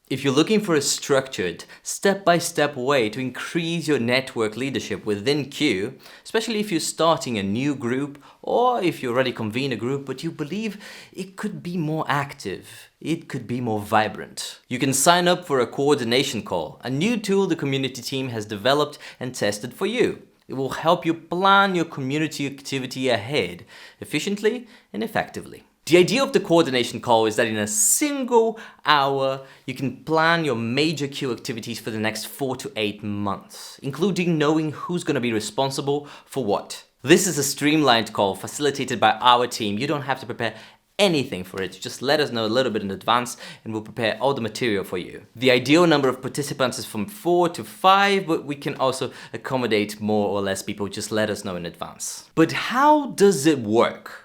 If you're looking for a structured, step-by-step way to increase your network leadership within Q, especially if you're starting a new group or if you already convene a group but you believe it could be more active, it could be more vibrant, you can sign up for a coordination call, a new tool the community team has developed and tested for you. It will help you plan your community activity ahead, efficiently and effectively. The idea of the coordination call is that in a single hour, you can plan your major Q activities for the next 4 to 8 months, including knowing who's going to be responsible for what. This is a streamlined call facilitated by our team. You don't have to prepare anything for it. Just let us know a little bit in advance and we'll prepare all the material for you. The ideal number of participants is from 4 to 5, but we can also accommodate more or less people. Just let us know in advance. But how does it work?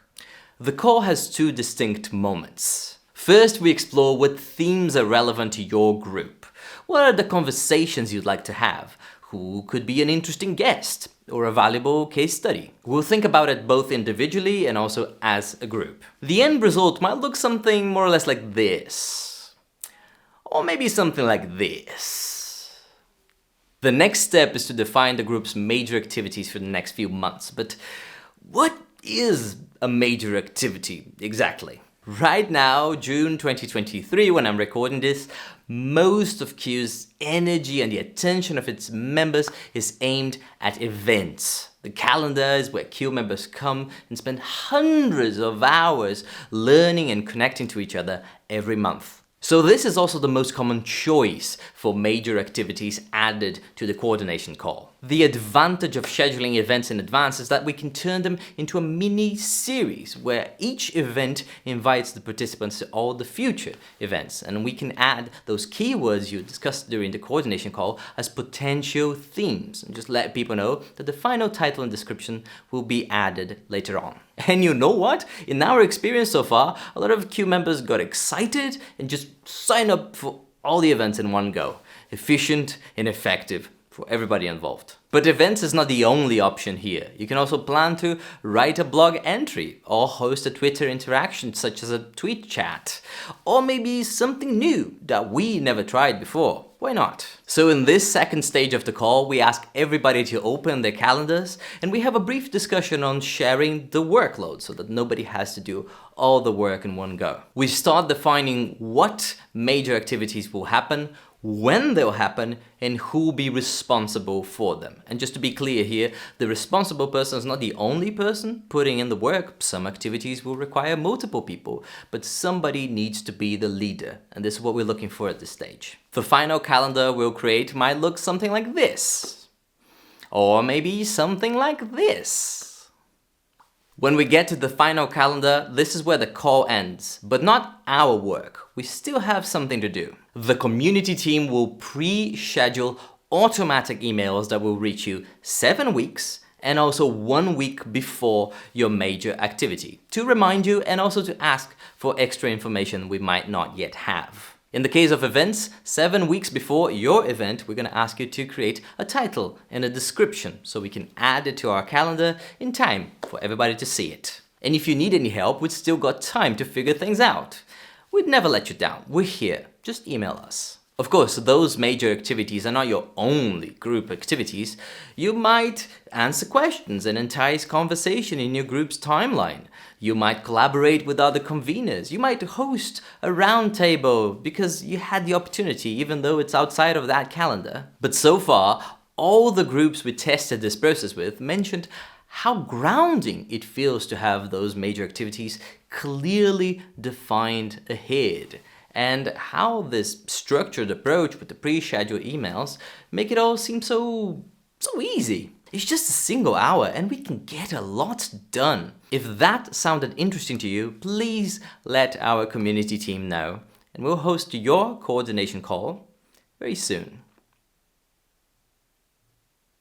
The call has 2 distinct moments. First, we explore what themes are relevant to your group. What are the conversations you'd like to have? Who could be an interesting guest or a valuable case study? We'll think about it both individually and also as a group. The end result might look something more or less like this. Or maybe something like this. The next step is to define the group's major activities for the next few months. But what is a major activity exactly? Right now, June 2023, when I'm recording this, most of Q's energy and the attention of its members is aimed at events. The calendar is where Q members come and spend hundreds of hours learning and connecting to each other every month. So this is also the most common choice for major activities added to the coordination call. The advantage of scheduling events in advance is that we can turn them into a mini series where each event invites the participants to all the future events, and we can add those keywords you discussed during the coordination call as potential themes and just let people know that the final title and description will be added later on. And you know what? In our experience so far, a lot of Q members got excited and just signed up for all the events in one go. Efficient and effective for everybody involved. But events is not the only option here. You can also plan to write a blog entry or host a Twitter interaction such as a tweet chat. Or maybe something new that we never tried before. Why not? So in this second stage of the call, we ask everybody to open their calendars and we have a brief discussion on sharing the workload so that nobody has to do all the work in one go. We start defining what major activities will happen, when they'll happen, and who will be responsible for them. And just to be clear here, the responsible person is not the only person putting in the work. Some activities will require multiple people, but somebody needs to be the leader. And this is what we're looking for at this stage. The final calendar we'll create might look something like this. Or maybe something like this. When we get to the final calendar, this is where the call ends, but not our work. We still have something to do. The community team will pre-schedule automatic emails that will reach you 7 weeks and also 1 week before your major activity to remind you and also to ask for extra information we might not yet have. In the case of events, 7 weeks before your event, we're going to ask you to create a title and a description so we can add it to our calendar in time for everybody to see it. And if you need any help, we've still got time to figure things out. We'd never let you down. We're here. Just email us. Of course, those major activities are not your only group activities. You might answer questions and entice conversation in your group's timeline. You might collaborate with other conveners. You might host a roundtable because you had the opportunity, even though it's outside of that calendar. But so far, all the groups we tested this process with mentioned how grounding it feels to have those major activities clearly defined ahead, and how this structured approach with the pre-scheduled emails make it all seem so easy. It's just a single hour and we can get a lot done. If that sounded interesting to you, please let our community team know and we'll host your coordination call very soon.